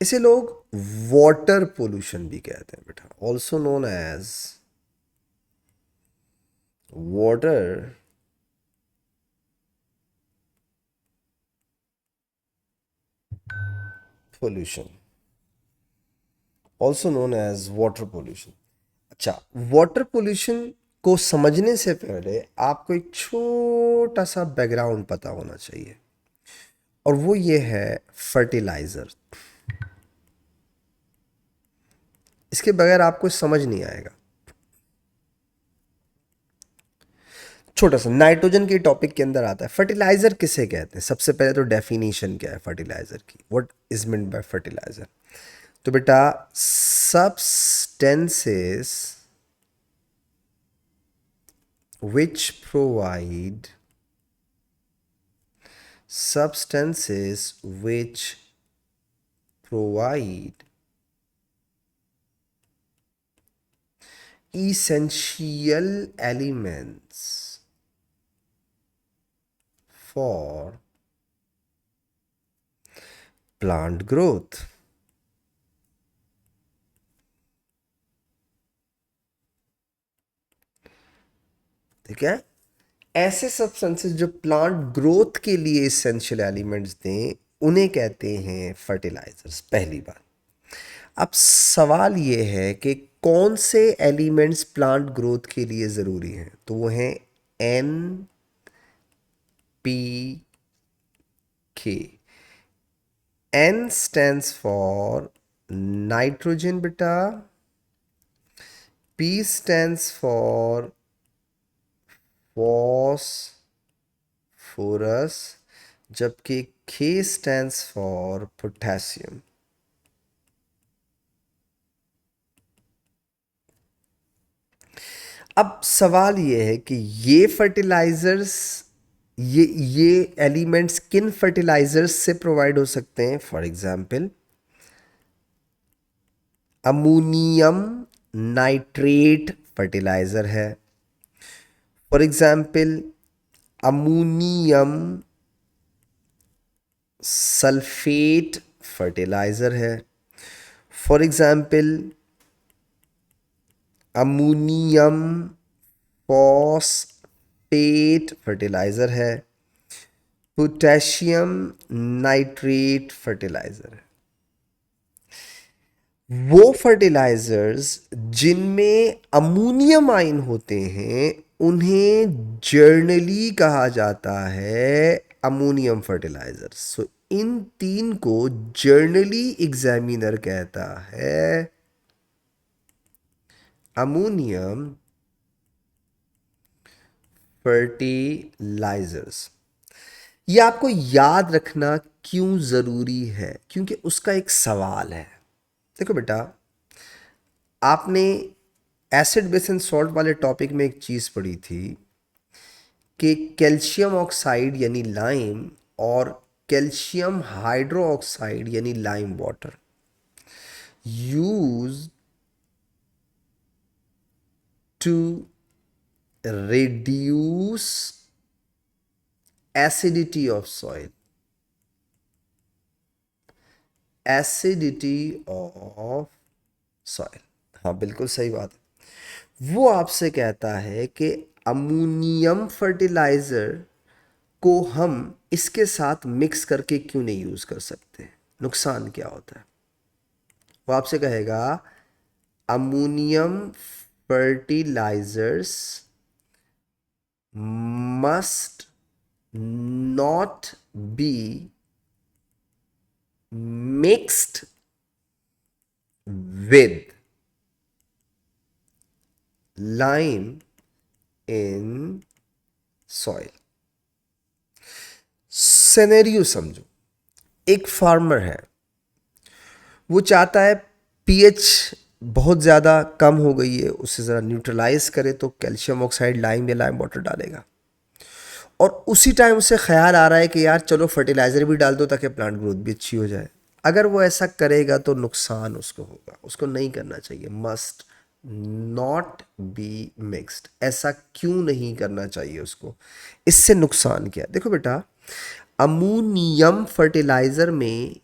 इसे लोग वाटर पोल्यूशन भी कहते हैं बेटा, also known as water pollution, also known as water pollution. अच्छा, वाटर पोल्यूशन को समझने से पहले आपको एक छोटा सा बैकग्राउंड पता होना चाहिए, और वो ये है फर्टिलाइजर। इसके बगैर आपको समझ नहीं आएगा। छोटा सा नाइट्रोजन के टॉपिक के अंदर आता है। फर्टिलाइजर किसे कहते हैं? सबसे पहले तो डेफिनेशन क्या है फर्टिलाइजर की, what is meant by fertiliser. तो बेटा, substances which provide substances which provide essential elements for plant growth। ठीक है, ऐसे सब्सटेंसेस जो प्लांट ग्रोथ के लिए इसेंशियल एलिमेंट्स दें, उन्हें कहते हैं फर्टिलाइजर्स। पहली बात। अब सवाल ये है कि कौन से एलिमेंट्स प्लांट ग्रोथ के लिए ज़रूरी हैं? तो वो हैं एन पी के। एन स्टैंड्स फॉर नाइट्रोजन बेटा, पी स्टैंड्स फॉर फॉस्फोरस, जबकि के स्टैंड्स फॉर पोटेशियम। अब सवाल ये है कि ये फर्टिलाइजर्स, ये एलिमेंट्स किन फर्टिलाइजर्स से प्रोवाइड हो सकते हैं? For example, ammonium nitrate fertiliser है। For example, ammonium sulphate fertiliser है। For example, ammonium phosphate fertiliser है। पोटेशियम नाइट्रेट फर्टिलाइजर है। वो फर्टिलाइजर्स जिनमें अमोनियम आयन होते हैं उन्हें जर्नली कहा जाता है अमोनियम फर्टिलाइजर। सो इन तीन को जर्नली एग्जामिनर कहता है अमोनियम फर्टिलाइजर्स। ये आपको याद रखना क्यों ज़रूरी है? क्योंकि उसका एक सवाल है। देखो बेटा, आपने एसिड बेस एंड सॉल्ट वाले टॉपिक में एक चीज़ पढ़ी थी कि कैल्शियम ऑक्साइड यानी लाइम और कैल्शियम हाइड्रोक्साइड यानी lime water use to reduce acidity of soil, acidity of soil. हाँ बिल्कुल सही बात है। वो आपसे कहता है कि अमोनियम फर्टिलाइजर को हम इसके साथ मिक्स करके क्यों नहीं यूज कर सकते, नुकसान क्या होता है। वो आपसे कहेगा ammonium fertilisers must not be mixed with lime in soil। Scenario समझो, एक फार्मर है, वो चाहता है पीएच बहुत ज़्यादा कम हो गई है, उसे ज़रा न्यूट्रलाइज करे तो कैल्शियम ऑक्साइड लाइम या लाइम वाटर डालेगा, और उसी टाइम उसे ख्याल आ रहा है कि यार चलो फर्टिलाइज़र भी डाल दो ताकि प्लांट ग्रोथ भी अच्छी हो जाए। अगर वो ऐसा करेगा तो नुकसान उसको होगा, उसको नहीं करना चाहिए। मस्ट नॉट बी मिक्स्ड, ऐसा क्यों नहीं करना चाहिए उसको, इससे नुकसान क्या है। देखो बेटा, अमोनियम फर्टिलाइज़र में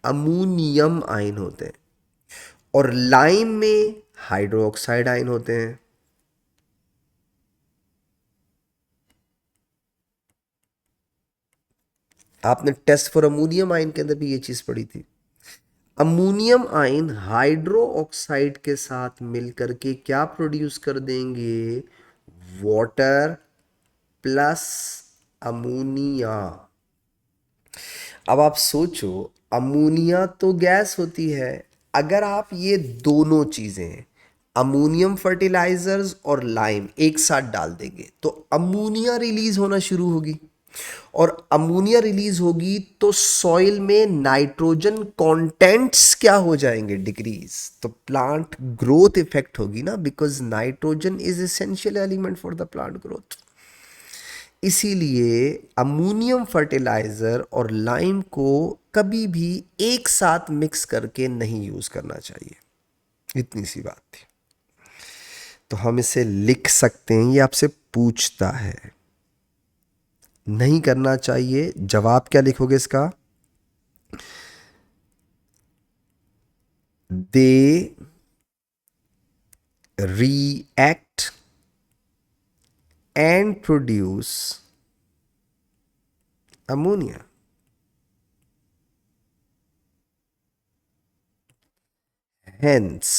अमोनियम आयन होते हैं और लाइम में हाइड्रोक्साइड आयन होते हैं। आपने टेस्ट फॉर अमोनियम आयन के अंदर भी ये चीज पढ़ी थी। अमोनियम आयन हाइड्रो ऑक्साइड के साथ मिलकर के क्या प्रोड्यूस कर देंगे, वाटर प्लस अमोनिया। अब आप सोचो, अमोनिया तो गैस होती है, अगर आप ये दोनों चीजें अमोनियम फर्टिलाइजर्स और लाइम एक साथ डाल देंगे तो अमोनिया रिलीज होना शुरू होगी, और अमोनिया रिलीज होगी तो सॉइल में नाइट्रोजन कंटेंट्स क्या हो जाएंगे, डिक्रीज। तो प्लांट ग्रोथ इफेक्ट होगी ना, because nitrogen is essential element for the plant growth. इसीलिए अमोनियम फर्टिलाइजर और लाइम को कभी भी एक साथ मिक्स करके नहीं यूज करना चाहिए। इतनी सी बात थी। तो हम इसे लिख सकते हैं, ये आपसे पूछता है नहीं करना चाहिए। जवाब क्या लिखोगे इसका, दे react and produce ammonia। Hence,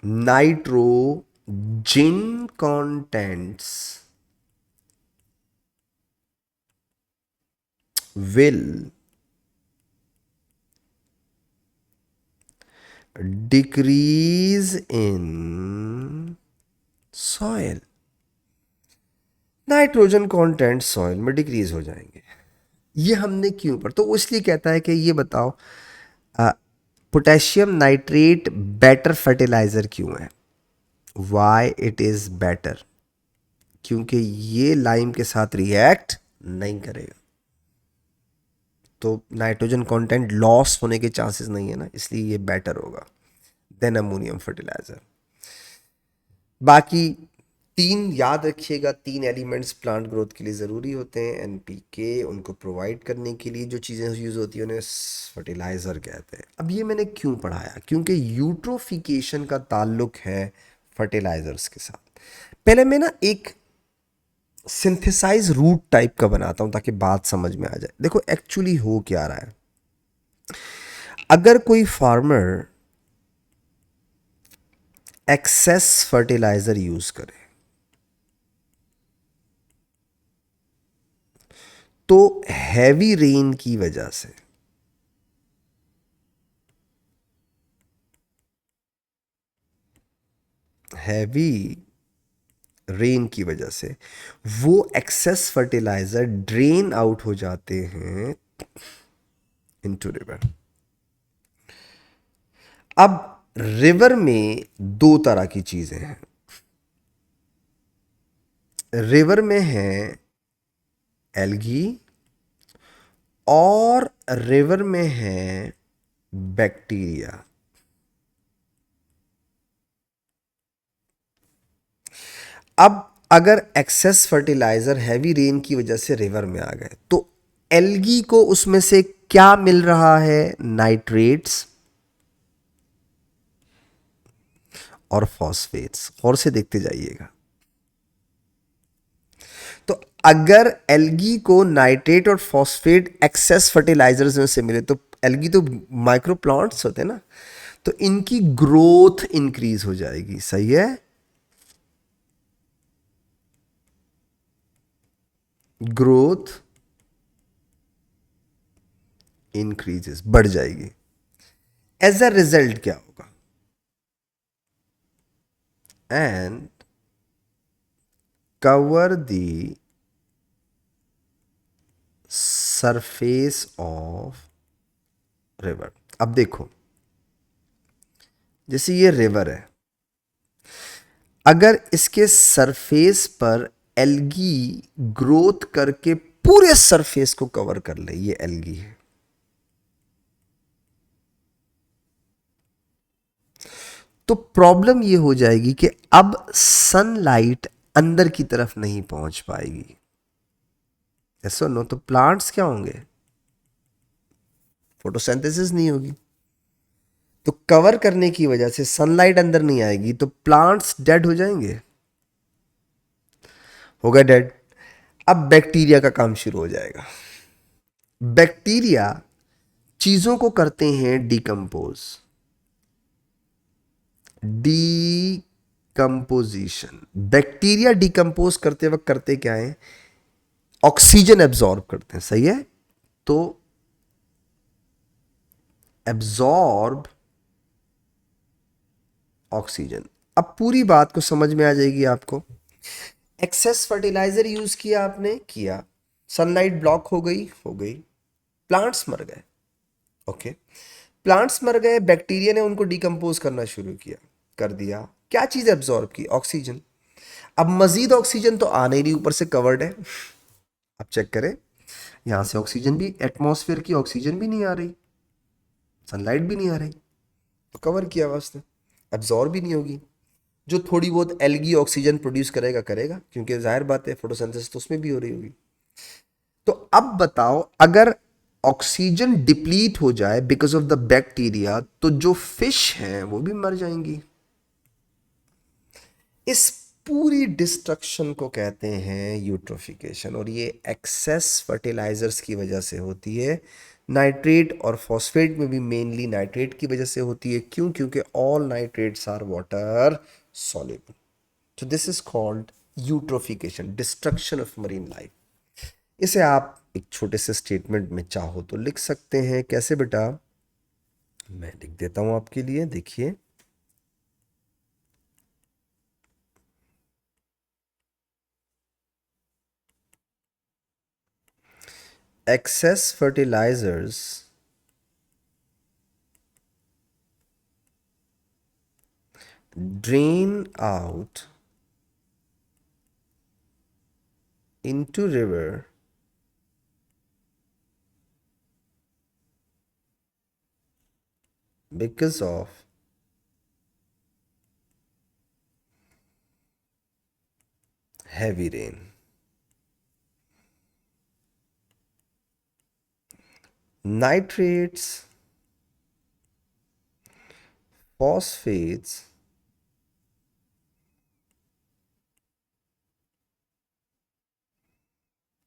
nitrogen contents will decrease in soil। Nitrogen content soil में डिक्रीज हो जाएंगे। ये हमने क्यों पर, तो वो इसलिए कहता है कि ये बताओ पोटेशियम नाइट्रेट बेटर फर्टिलाइजर क्यों है। वाई इट इज बेटर, क्योंकि ये लाइम के साथ रिएक्ट नहीं करेगा, तो नाइट्रोजन कंटेंट लॉस होने के चांसेस नहीं है ना, इसलिए ये बेटर होगा देन अमोनियम फर्टिलाइजर। बाकी तीन याद रखिएगा, तीन एलिमेंट्स प्लांट ग्रोथ के लिए ज़रूरी होते हैं। एनपीके उनको प्रोवाइड करने के लिए जो चीज़ें यूज़ होती हैं उन्हें फर्टिलाइज़र कहते हैं। अब ये मैंने क्यों पढ़ाया, क्योंकि यूट्रोफिकेशन का ताल्लुक है फर्टिलाइज़र्स के साथ। पहले मैं ना एक सिंथेसाइज रूट टाइप का बनाता हूँ ताकि बात समझ में आ जाए। देखो एक्चुअली हो क्या रहा है, अगर कोई फार्मर एक्सेस फर्टिलाइजर यूज करे तो हैवी रेन की वजह से हैवी रेन की वजह से वो एक्सेस फर्टिलाइजर ड्रेन आउट हो जाते हैं इनटू रिवर। अब रिवर में दो तरह की चीजें हैं, रिवर में है एल्गी और रिवर में है बैक्टीरिया। अब अगर एक्सेस फर्टिलाइजर हैवी रेन की वजह से रिवर में आ गए तो एल्गी को उसमें से क्या मिल रहा है? नाइट्रेट्स और फॉस्फेट्स। और से देखते जाइएगा। तो अगर एल्गी को नाइट्रेट और फॉस्फेट एक्सेस फर्टिलाइजर्स में से मिले तो एल्गी तो माइक्रो प्लांट्स होते हैं ना, तो इनकी ग्रोथ इंक्रीज हो जाएगी। सही है? ग्रोथ इंक्रीजेस, बढ़ जाएगी। एज अ रिजल्ट क्या होगा? And cover the surface of river. अब देखो, जैसे ये रिवर है, अगर इसके सरफेस पर एल्गी ग्रोथ करके पूरे सरफेस को कवर कर ले, ये एल्गी है, तो प्रॉब्लम ये हो जाएगी कि अब सनलाइट अंदर की तरफ नहीं पहुंच पाएगी। ऐसा नो, तो प्लांट्स क्या होंगे? फोटोसिंथेसिस नहीं होगी। तो कवर करने की वजह से सनलाइट अंदर नहीं आएगी तो प्लांट्स डेड हो जाएंगे। हो गए डेड। अब बैक्टीरिया का काम शुरू हो जाएगा। बैक्टीरिया चीजों को करते हैं डिकम्पोज। डीकम्पोजिशन। बैक्टीरिया डिकम्पोज करते वक्त करते क्या है? ऑक्सीजन एब्जॉर्ब करते हैं। सही है? तो एब्जॉर्ब ऑक्सीजन। अब पूरी बात को समझ में आ जाएगी आपको। एक्सेस फर्टिलाइजर यूज किया आपने, किया, सनलाइट ब्लॉक हो गई, प्लांट्स मर गए। ओके, प्लांट्स मर गए, बैक्टीरिया ने उनको डिकम्पोज करना शुरू किया, कर दिया। क्या चीज एब्जॉर्ब की? ऑक्सीजन। अब मजीद ऑक्सीजन तो आ नहीं रही, ऊपर से कवर्ड है। आप चेक करें, यहां से ऑक्सीजन भी, एटमॉस्फेयर की ऑक्सीजन भी नहीं आ रही, सनलाइट भी नहीं आ रही, तो कवर किया हुआ उसने, एब्जॉर्ब भी नहीं होगी। जो थोड़ी बहुत एल्गी ऑक्सीजन प्रोड्यूस करेगा करेगा, क्योंकि जाहिर बात है फोटोसिंथेसिस तो उसमें भी हो रही होगी। तो अब बताओ, अगर ऑक्सीजन डिप्लीट हो जाए बिकॉज ऑफ द बैक्टीरिया, तो जो फिश हैं वो भी मर जाएंगी। इस पूरी डिस्ट्रक्शन को कहते हैं यूट्रोफिकेशन, और ये एक्सेस फर्टिलाइजर्स की वजह से होती है। नाइट्रेट और फॉस्फेट में भी मेनली नाइट्रेट की वजह से होती है। क्यों? क्योंकि all nitrates are water soluble. तो this is called eutrophication, destruction of marine life. इसे आप एक छोटे से स्टेटमेंट में चाहो तो लिख सकते हैं। कैसे बेटा? मैं लिख देता हूं आपके लिए, देखिए। Excess fertilizers drain out into river because of heavy rain. Nitrates, phosphates,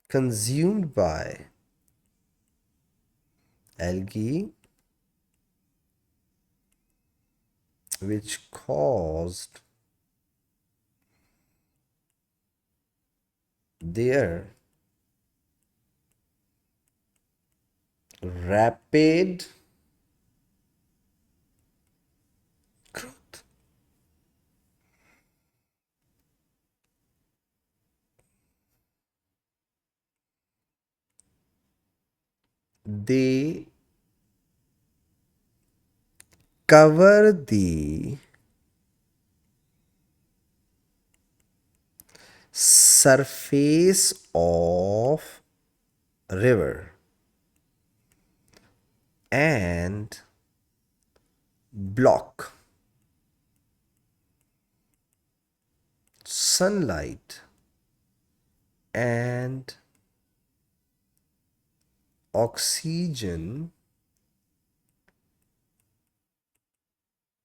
consumed by algae, which caused their rapid growth. They cover the surface of river and block sunlight and oxygen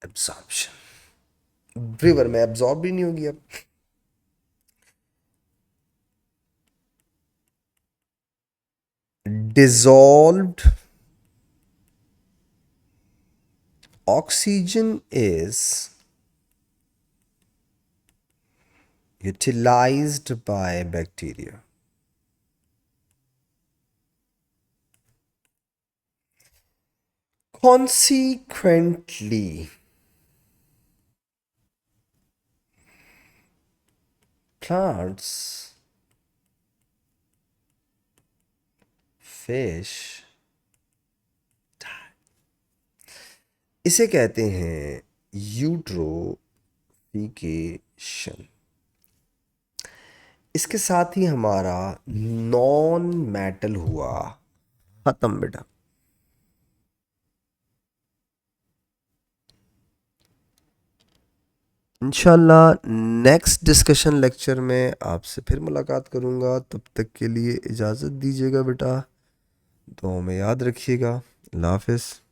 absorption. River में absorb भी नहीं होगी अब. Dissolved oxygen is utilized by bacteria. Consequently, plants, fish die. इसे कहते हैं eutrophication. इसके साथ ही हमारा नॉन मेटल हुआ खत्म बेटा. इंशाल्लाह नेक्स्ट डिस्कशन लेक्चर में आपसे फिर मुलाकात करूँगा. तब तक के लिए इजाज़त दीजिएगा बेटा. दुआ में याद रखिएगा. अल्लाह हाफ़िज़.